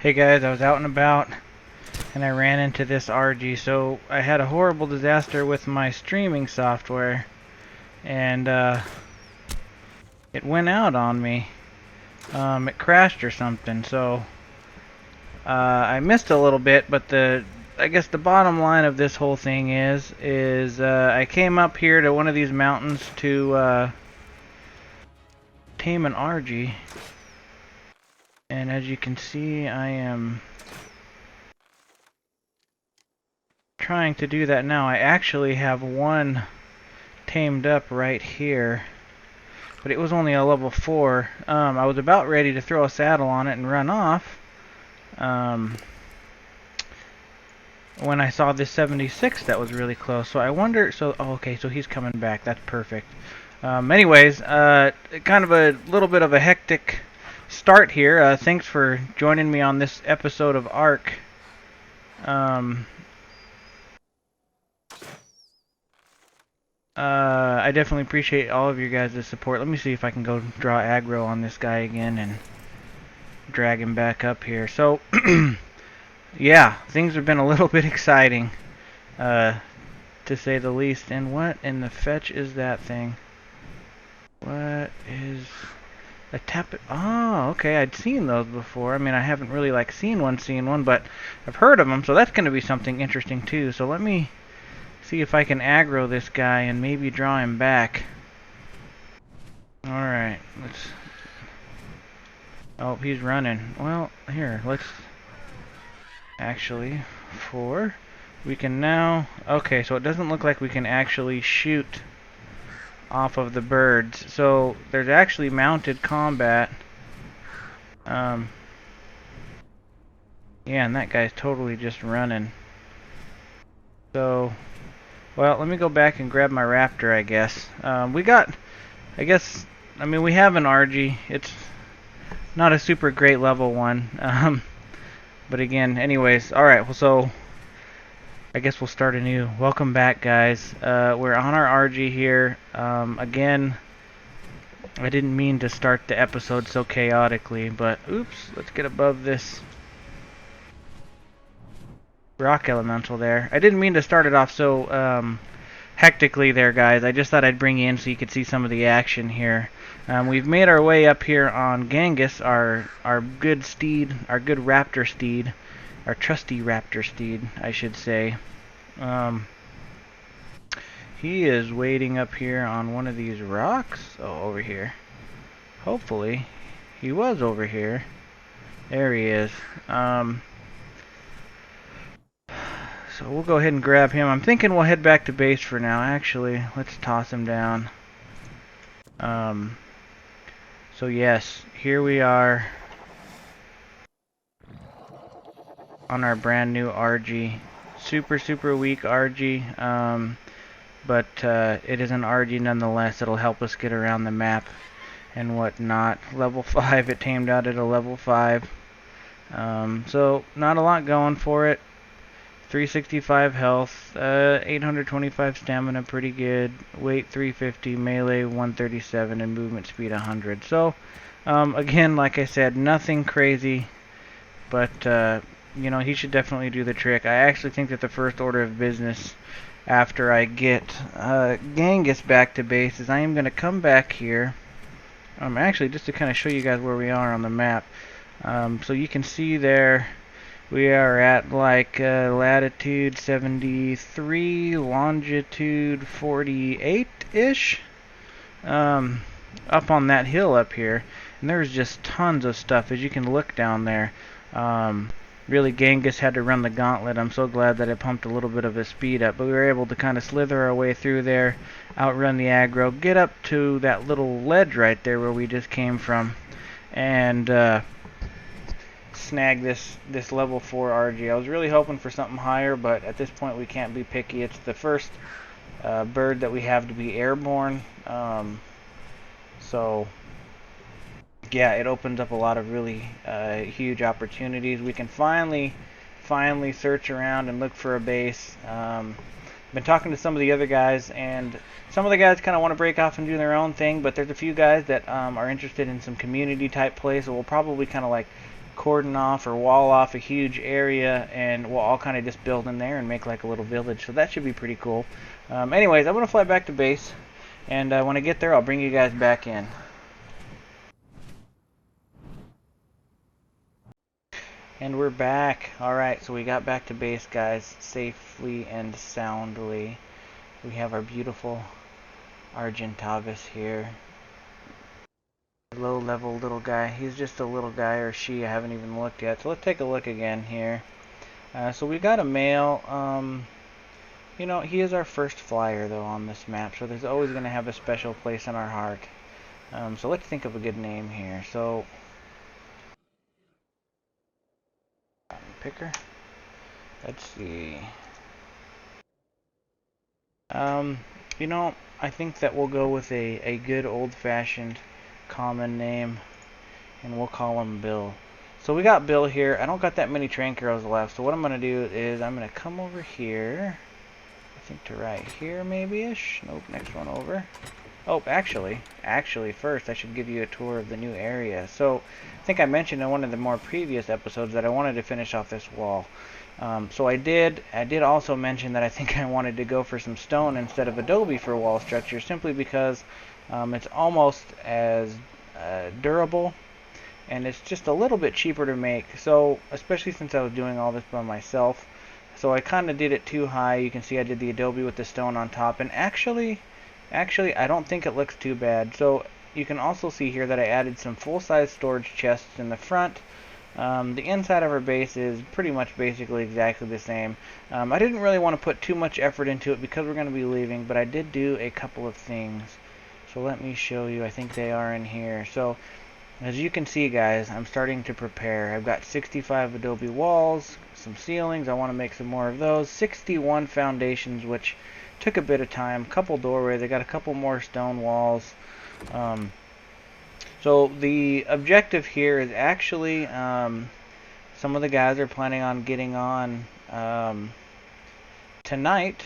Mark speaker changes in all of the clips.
Speaker 1: Hey guys, I was out and about and I ran into this RG. So I had a horrible disaster with my streaming software and it went out on me. It crashed or something. So I missed a little bit, but I guess the bottom line of this whole thing is I came up here to one of these mountains to tame an RG, and as you can see, I am trying to do that now. I actually have one tamed up right here, but it was only a level 4. I was about ready to throw a saddle on it and run off when I saw this 76 that was really close. So I wonder, okay, so he's coming back. That's perfect. Anyways, kind of a little bit of a hectic start here. Thanks for joining me on this episode of Ark. I definitely appreciate all of your guys' support. Let me see if I can go draw aggro on this guy again and drag him back up here. So, yeah, things have been a little bit exciting, to say the least. And what in the fetch is that thing? What is a tap? Oh, okay, I'd seen those before. I mean, I haven't really seen one, but I've heard of them. So that's going to be something interesting too. So let me see if I can aggro this guy and maybe draw him back. Alright, let's... Oh, he's running. Well, here, let's... Actually, we can now... Okay, so it doesn't look like we can actually shoot off of the birds. So, there's actually mounted combat. Yeah, and that guy's totally just running. So... Well, let me go back and grab my raptor, I guess. We have an RG. It's not a super great level 1. But again, anyways, alright, well, so I guess we'll start anew. Welcome back, guys. We're on our RG here. Again, I didn't mean to start the episode so chaotically, but oops, let's get above this rock elemental there. I didn't mean to start it off so hectically there, guys. I just thought I'd bring you in so you could see some of the action here. We've made our way up here on Genghis, our good steed, our good raptor steed, our trusty raptor steed, I should say. He is waiting up here on one of these rocks. Oh, over here. Hopefully, he was over here. There he is. So we'll go ahead and grab him. I'm thinking we'll head back to base for now. Actually, let's toss him down. So yes, here we are on our brand new RG. Super weak RG, but it is an RG nonetheless. It'll help us get around the map and whatnot. Level 5, it tamed out at a level 5. So not a lot going for it. 365 health, 825 stamina, pretty good. Weight 350, melee 137, and movement speed 100. So, again, like I said, nothing crazy, but you know, he should definitely do the trick. I actually think that the first order of business after I get Genghis back to base is I am going to come back here. Actually, just to kind of show you guys where we are on the map, so you can see there. We are at latitude 73, longitude 48-ish, up on that hill up here. And there's just tons of stuff as you can look down there. Really, Genghis had to run the gauntlet. I'm so glad that it pumped a little bit of his speed up. But we were able to kind of slither our way through there, outrun the aggro, get up to that little ledge right there where we just came from, and snag this level 4 RG. I was really hoping for something higher, but at this point we can't be picky. It's the first bird that we have to be airborne, so yeah, it opens up a lot of really huge opportunities. We can finally search around and look for a base. Been talking to some of the other guys, and some of the guys kind of want to break off and do their own thing, but there's a few guys that are interested in some community type play, so we'll probably kind of cordon off or wall off a huge area, and we'll all kind of just build in there and make like a little village. So that should be pretty cool. Anyways, I'm going to fly back to base, and when I get there, I'll bring you guys back in. And we're back. Alright, so we got back to base, guys, safely and soundly. We have our beautiful Argentavis here. Low level little guy. He's just a little guy, or she. I haven't even looked yet. So let's take a look again here. So we got a male. You know, he is our first flyer though on this map, so there's always going to have a special place in our heart. So let's think of a good name here. So picker. Let's see. You know, I think that we'll go with a good old-fashioned common name, and we'll call him Bill. So we got Bill here. I don't got that many trank arrows left, so what I'm going to do is I'm going to come over here. I think to right here maybe-ish. Nope, next one over. Oh, actually, first I should give you a tour of the new area. So, I think I mentioned in one of the more previous episodes that I wanted to finish off this wall. So I did also mention that I think I wanted to go for some stone instead of adobe for wall structure, simply because it's almost as durable, and it's just a little bit cheaper to make. So, especially since I was doing all this by myself, so I kind of did it too high. You can see I did the adobe with the stone on top, and actually, I don't think it looks too bad. So you can also see here that I added some full-size storage chests in the front. The inside of our base is pretty much basically exactly the same. I didn't really want to put too much effort into it because we're going to be leaving, but I did do a couple of things. So let me show you. I think they are in here. So as you can see, guys, I'm starting to prepare. I've got 65 adobe walls, some ceilings. I want to make some more of those. 61 foundations, which took a bit of time. Couple doorways. I got a couple more stone walls. So the objective here is actually some of the guys are planning on getting on tonight,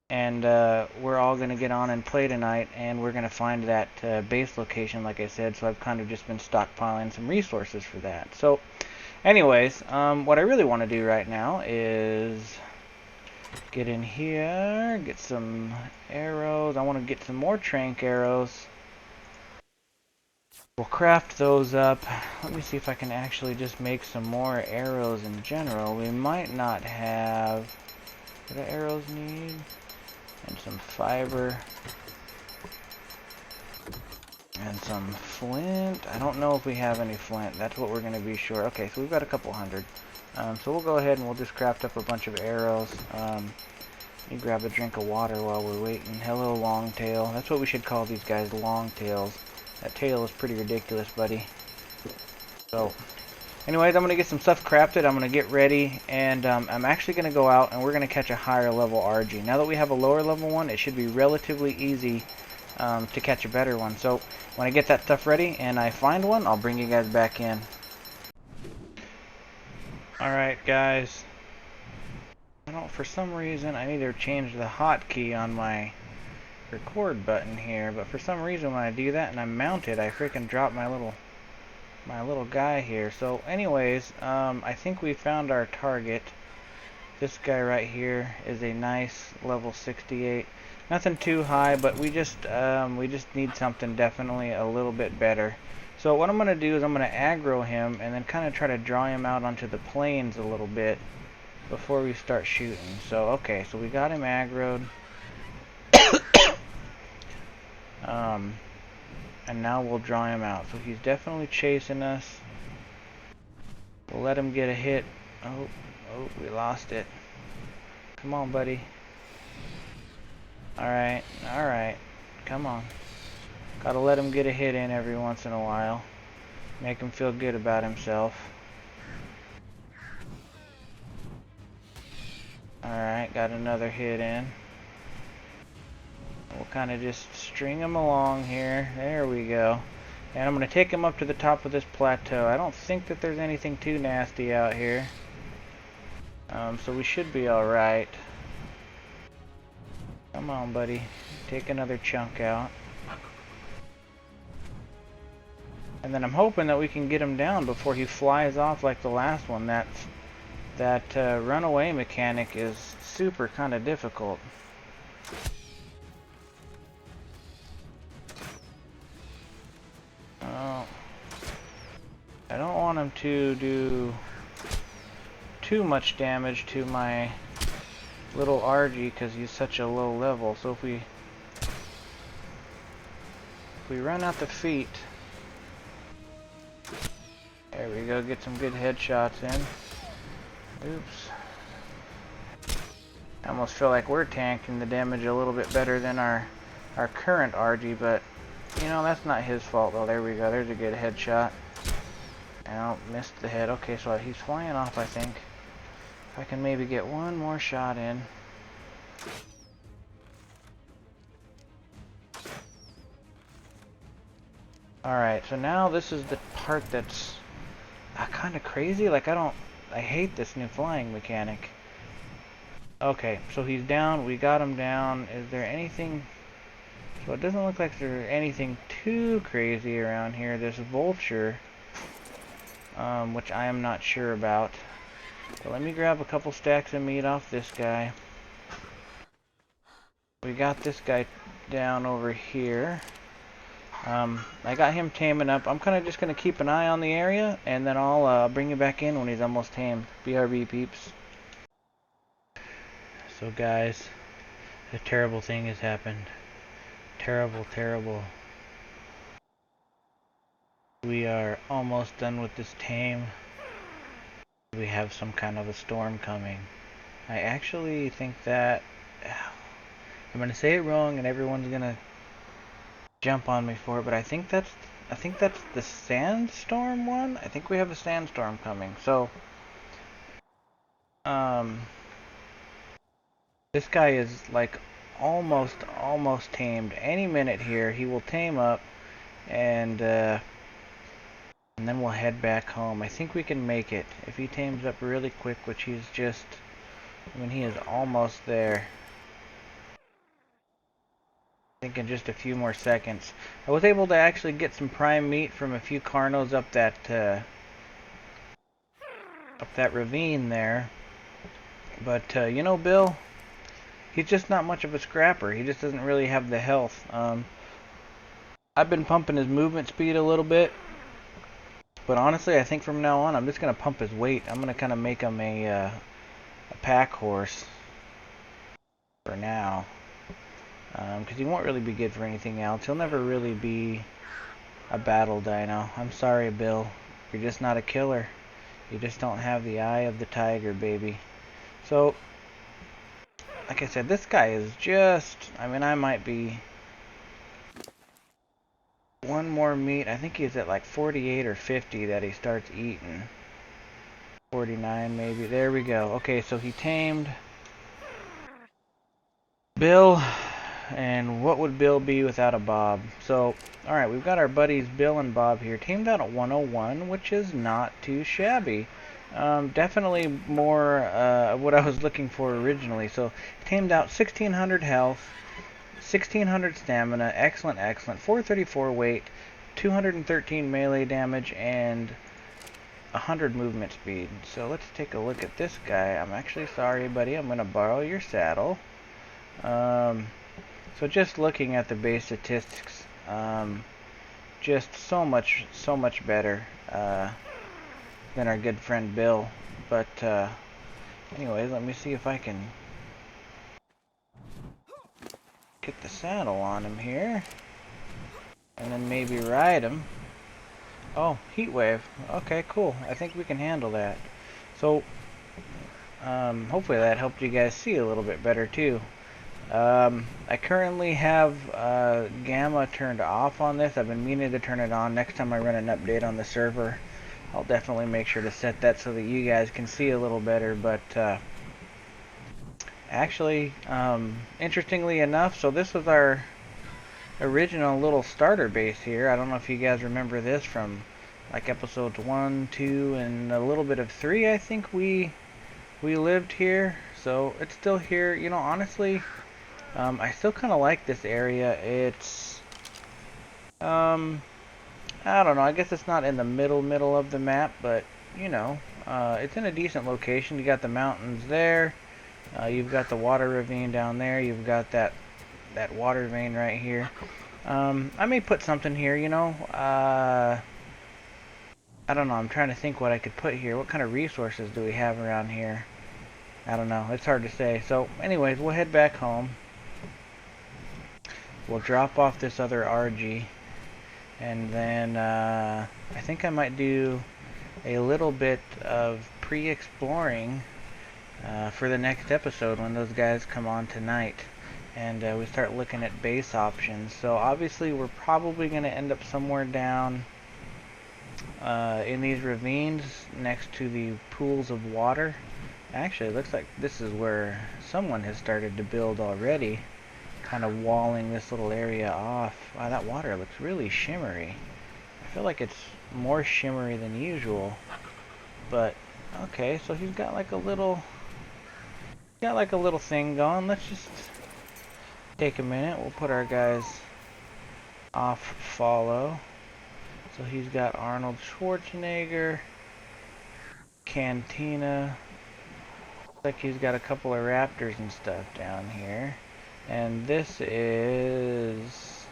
Speaker 1: and we're all going to get on and play tonight, and we're going to find that base location, like I said. So I've kind of just been stockpiling some resources for that. So anyways, what I really want to do right now is get in here, get some arrows. I want to get some more trank arrows. We'll craft those up. Let me see if I can actually just make some more arrows in general. We might not have... What do arrows need? And some fiber. And some flint. I don't know if we have any flint. That's what we're going to be sure. Okay, so we've got a couple hundred. So we'll go ahead and we'll just craft up a bunch of arrows. Let me grab a drink of water while we're waiting. Hello, longtail. That's what we should call these guys, longtails. That tail is pretty ridiculous, buddy. So, anyways, I'm going to get some stuff crafted. I'm going to get ready, and I'm actually going to go out, and we're going to catch a higher level RG. Now that we have a lower level one, it should be relatively easy to catch a better one. So, when I get that stuff ready, and I find one, I'll bring you guys back in. Alright, guys. I don't, for some reason, I need to change the hotkey on my record button here, but for some reason when I do that and I'm mounted, I freaking drop my little guy here. So anyways, I think we found our target. This guy right here is a nice level 68. Nothing too high, but we just need something definitely a little bit better. So what I'm going to do is I'm going to aggro him and then kind of try to draw him out onto the plains a little bit before we start shooting. So okay, so we got him aggroed. And now we'll draw him out. So he's definitely chasing us. We'll let him get a hit. Oh, we lost it. Come on, buddy. Alright, come on. Gotta let him get a hit in every once in a while. Make him feel good about himself. Alright, got another hit in. We'll kind of just string him along here. There we go. And I'm going to take him up to the top of this plateau. I don't think that there's anything too nasty out here. So we should be alright. Come on, buddy. Take another chunk out. And then I'm hoping that we can get him down before he flies off like the last one. That runaway mechanic is super kind of difficult. Oh, I don't want him to do too much damage to my little RG because he's such a low level. So if we run out the feet, there we go, get some good headshots in. Oops. I almost feel like we're tanking the damage a little bit better than our current RG, but you know, that's not his fault though. There we go, there's a good headshot. Oh, missed the head. Okay, so he's flying off, I think. If I can maybe get one more shot in. Alright, so now this is the part that's kind of crazy. Like, I hate this new flying mechanic. Okay, so he's down. We got him down. Is there anything... So it doesn't look like there's anything too crazy around here. This vulture, which I am not sure about. But let me grab a couple stacks of meat off this guy. We got this guy down over here. I got him taming up. I'm kind of just going to keep an eye on the area, and then I'll bring you back in when he's almost tamed. BRB peeps. So guys, a terrible thing has happened. Terrible, terrible. We are almost done with this tame. We have some kind of a storm coming. I actually think that... I'm going to say it wrong and everyone's going to jump on me for it, but I think that's the sandstorm one. I think we have a sandstorm coming. So this guy is like almost tamed. Any minute here he will tame up, and then we'll head back home. I think we can make it if he tames up really quick, which he's just, I mean, he is almost there. I think in just a few more seconds. I was able to actually get some prime meat from a few carnos up that ravine there. But you know, Bill, he's just not much of a scrapper. He just doesn't really have the health. I've been pumping his movement speed a little bit, but honestly, I think from now on, I'm just gonna pump his weight. I'm gonna kind of make him a pack horse for now. Because he won't really be good for anything else. He'll never really be a battle dino. I'm sorry, Bill. You're just not a killer. You just don't have the eye of the tiger, baby. So, like I said, this guy is just... I mean, I might be... One more meat. I think he's at like 48 or 50 that he starts eating. 49 maybe. There we go. Okay, so he tamed Bill... And what would Bill be without a Bob? So, alright, we've got our buddies Bill and Bob here. Tamed out at 101, which is not too shabby. Definitely more what I was looking for originally. So, tamed out 1600 health, 1600 stamina, excellent, excellent. 434 weight, 213 melee damage, and 100 movement speed. So, let's take a look at this guy. I'm actually sorry, buddy. I'm going to borrow your saddle. So just looking at the base statistics, just so much better than our good friend Bill. But anyways, let me see if I can get the saddle on him here, and then maybe ride him. Oh, heat wave. Okay, cool. I think we can handle that. So hopefully that helped you guys see a little bit better too. I currently have gamma turned off on this. I've been meaning to turn it on. Next time I run an update on the server, I'll definitely make sure to set that so that you guys can see a little better. But actually, interestingly enough, so this was our original little starter base here. I don't know if you guys remember this from like episodes 1, 2, and a little bit of 3. I think we lived here, so it's still here. You know, honestly, I still kind of like this area. It's I don't know, I guess it's not in the middle of the map, but, you know, it's in a decent location. You got the mountains there, you've got the water ravine down there, you've got that water vein right here. I may put something here, you know, I don't know, I'm trying to think what I could put here. What kind of resources do we have around here? I don't know, it's hard to say. So, anyways, we'll head back home. We'll drop off this other RG, and then I think I might do a little bit of pre-exploring for the next episode when those guys come on tonight, and we start looking at base options. So obviously we're probably going to end up somewhere down in these ravines next to the pools of water. Actually, it looks like this is where someone has started to build already, kind of walling this little area off. Wow, that water looks really shimmery. I feel like it's more shimmery than usual. But okay, so he's got like a little thing going. Let's just take a minute. We'll put our guys off follow. So he's got Arnold Schwarzenegger, Cantina. Looks like he's got a couple of raptors and stuff down here. And this is...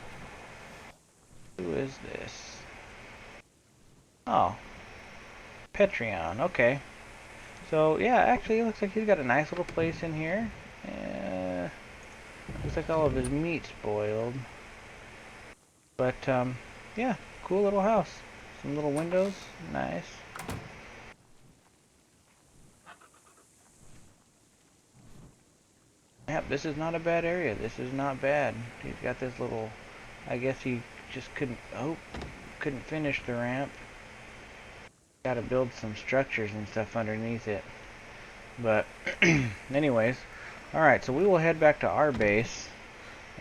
Speaker 1: who is this? Oh, Patreon. Okay. So yeah, actually it looks like he's got a nice little place in here. Looks like all of his meat's boiled. But yeah, cool little house. Some little windows, nice. Yep, this is not a bad area. This is not bad. He's got this little, I guess he just couldn't finish the ramp. Got to build some structures and stuff underneath it. But anyways, alright, so we will head back to our base,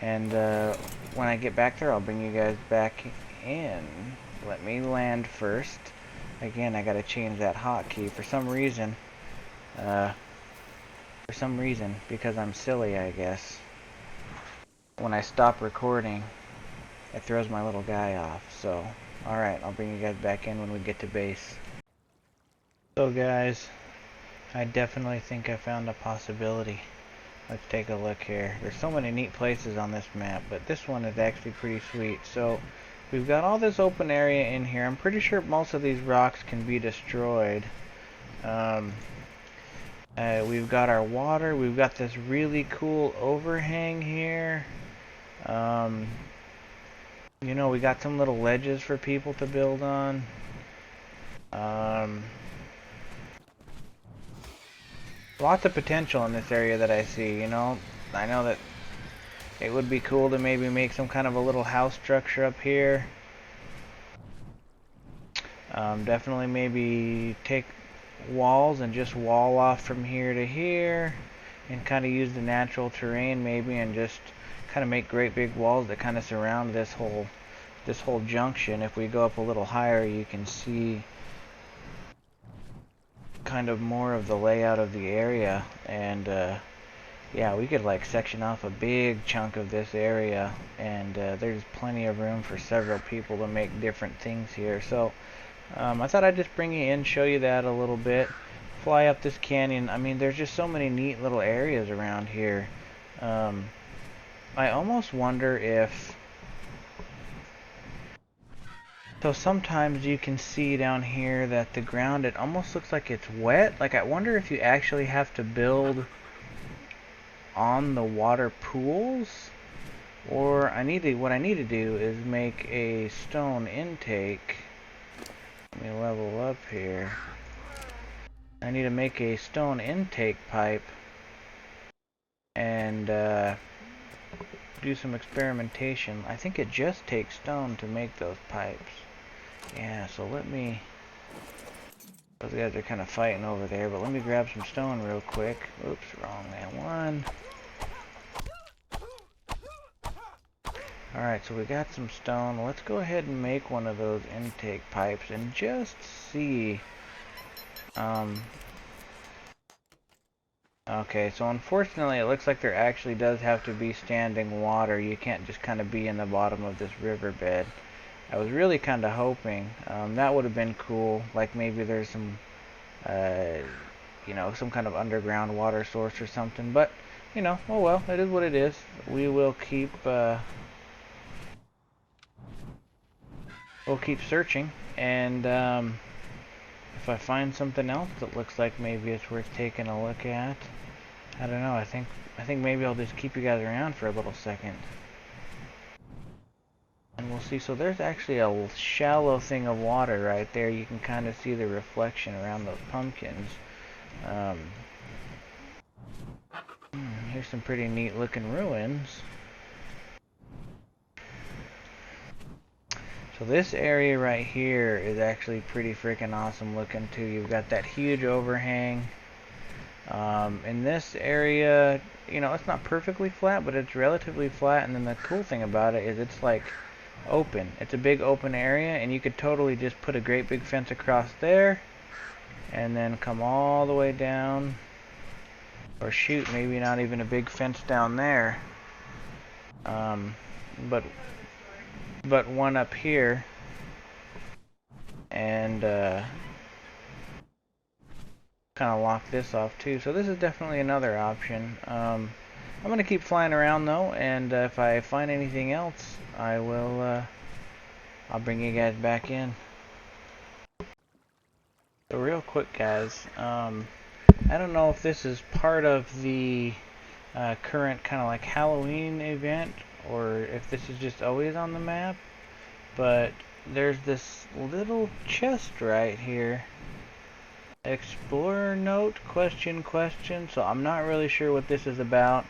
Speaker 1: and when I get back there I'll bring you guys back in. Let me land first. Again, I gotta change that hotkey for some reason. Because I'm silly, I guess. When I stop recording, it throws my little guy off. So, alright, I'll bring you guys back in when we get to base. So guys, I definitely think I found a possibility. Let's take a look here. There's so many neat places on this map, but this one is actually pretty sweet. So, we've got all this open area in here. I'm pretty sure most of these rocks can be destroyed. We've got our water. We've got this really cool overhang here. You know, we got some little ledges for people to build on. Lots of potential in this area that I see, you know. I know that it would be cool to maybe make some kind of a little house structure up here. Definitely maybe take walls and just wall off from here to here and kind of use the natural terrain maybe and just kind of make great big walls that kind of surround this whole junction. If we go up a little higher, you can see kind of more of the layout of the area, and yeah, we could like section off a big chunk of this area, and there's plenty of room for several people to make different things here. So I thought I'd just bring you in, show you that a little bit, fly up this canyon. I mean, there's just so many neat little areas around here. I almost wonder if... So sometimes you can see down here that the ground, it almost looks like it's wet. Like, I wonder if you actually have to build on the water pools, or what I need to do is make a stone intake. Let me level up here. I need to make a stone intake pipe and do some experimentation. I think it just takes stone to make those pipes. Yeah, so let me... Those guys are kind of fighting over there, but let me grab some stone real quick. Oops, wrong one. Alright, so we got some stone. Let's go ahead and make one of those intake pipes and just see... Okay, so unfortunately it looks like there actually does have to be standing water. You can't just kind of be in the bottom of this riverbed. I was really kind of hoping that would have been cool. Like maybe there's some, uh, you know, some kind of underground water source or something. But you know, oh well, it is what it is. We will keep, we'll keep searching, and if I find something else that looks like maybe it's worth taking a look at, I don't know. I think maybe I'll just keep you guys around for a little second. And we'll see. So there's actually a shallow thing of water right there. You can kind of see the reflection around those pumpkins. Um, Here's some pretty neat looking ruins. So this area right here is actually pretty freaking awesome looking too. You've got that huge overhang. In this area, you know, it's not perfectly flat, but it's relatively flat. And then the cool thing about it is it's like open. It's a big open area, and you could totally just put a great big fence across there and then come all the way down, or shoot, maybe not even a big fence down there, but one up here, and kind of lock this off too. So this is definitely another option. I'm gonna keep flying around though, and if I find anything else, I will I'll bring you guys back in. So real quick, guys, I don't know if this is part of the current kind of like Halloween event, or if this is just always on the map, but there's this little chest right here. Explorer note, question, question. So I'm not really sure what this is about.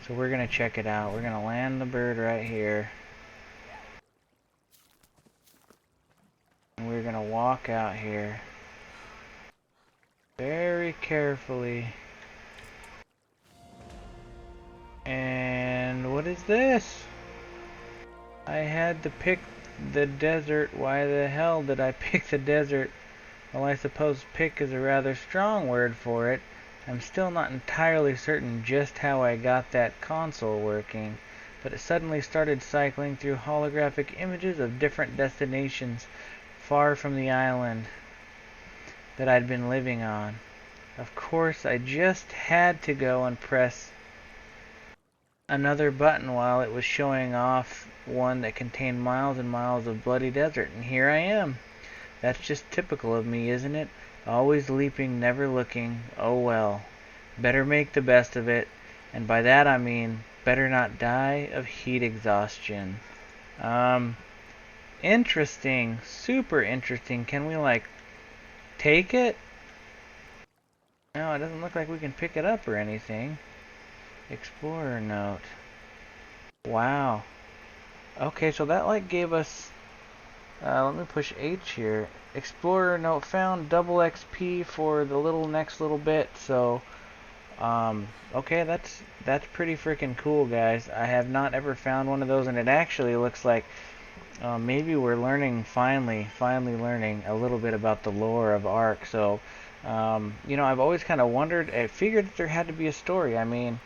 Speaker 1: So we're going to check it out. We're going to land the bird right here. And we're going to walk out here very carefully. And what is this? I had to pick the desert. Why the hell did I pick the desert? Well, I suppose pick is a rather strong word for it. I'm still not entirely certain just how I got that console working, but it suddenly started cycling through holographic images of different destinations far from the island that I'd been living on. Of course, I just had to go and press another button while it was showing off one that contained miles and miles of bloody desert, and here I am. That's just typical of me, isn't it? Always leaping, never looking. Oh well. Better make the best of it. And by that I mean, better not die of heat exhaustion. Interesting. Super interesting. Can we, like, take it? No, it doesn't look like we can pick it up or anything. Explorer note. Wow. Okay, so that, like, gave us... let me push H here. Explorer note found, double XP for the next little bit. So, okay, that's pretty freaking cool, guys. I have not ever found one of those, and it actually looks like maybe we're learning finally learning a little bit about the lore of Ark. So, you know, I've always kind of wondered. I figured that there had to be a story. I mean,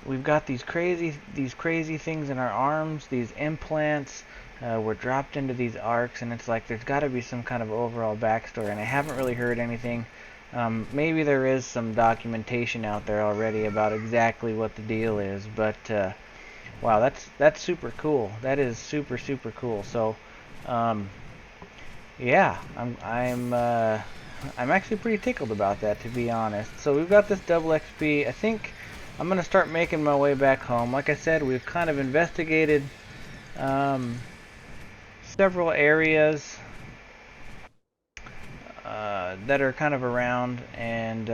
Speaker 1: we've got these crazy things in our arms, these implants. We're dropped into these arcs, and it's like there's got to be some kind of overall backstory, and I haven't really heard anything. Maybe there is some documentation out there already about exactly what the deal is, but wow, that's super cool. That is super cool. So, yeah, I'm actually pretty tickled about that, to be honest. So we've got this double XP. I think I'm gonna start making my way back home. Like I said, we've kind of investigated several areas that are kind of around, and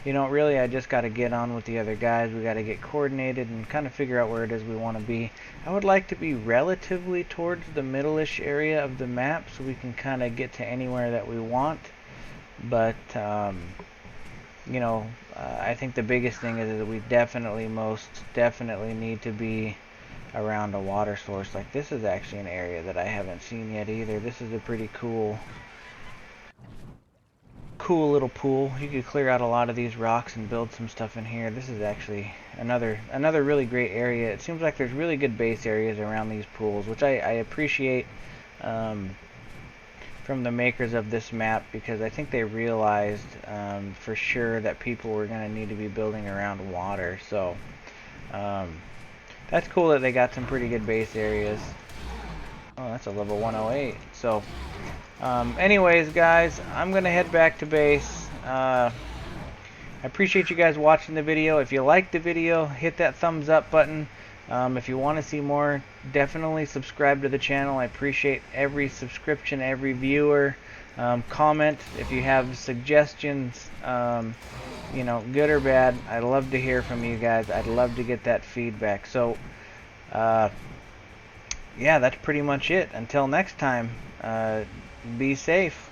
Speaker 1: you know, really I just got to get on with the other guys. We got to get coordinated and kind of figure out where it is we want to be. I would like to be relatively towards the middle-ish area of the map so we can kind of get to anywhere that we want, but you know, I think the biggest thing is that we most definitely need to be around a water source. Like, this is actually an area that I haven't seen yet either. This is a pretty cool cool little pool. You could clear out a lot of these rocks and build some stuff in here. This is actually another really great area. It seems like there's really good base areas around these pools, which I appreciate from the makers of this map, because I think they realized for sure that people were going to need to be building around water. So that's cool that they got some pretty good base areas. Oh, that's a level 108. So anyways, guys, I'm going to head back to base. I appreciate you guys watching the video. If you liked the video, hit that thumbs up button. If you want to see more, definitely subscribe to the channel. I appreciate every subscription, every viewer. Comment if you have suggestions, you know, good or bad. I'd love to hear from you guys. I'd love to get that feedback. So, yeah, that's pretty much it. Until next time, be safe.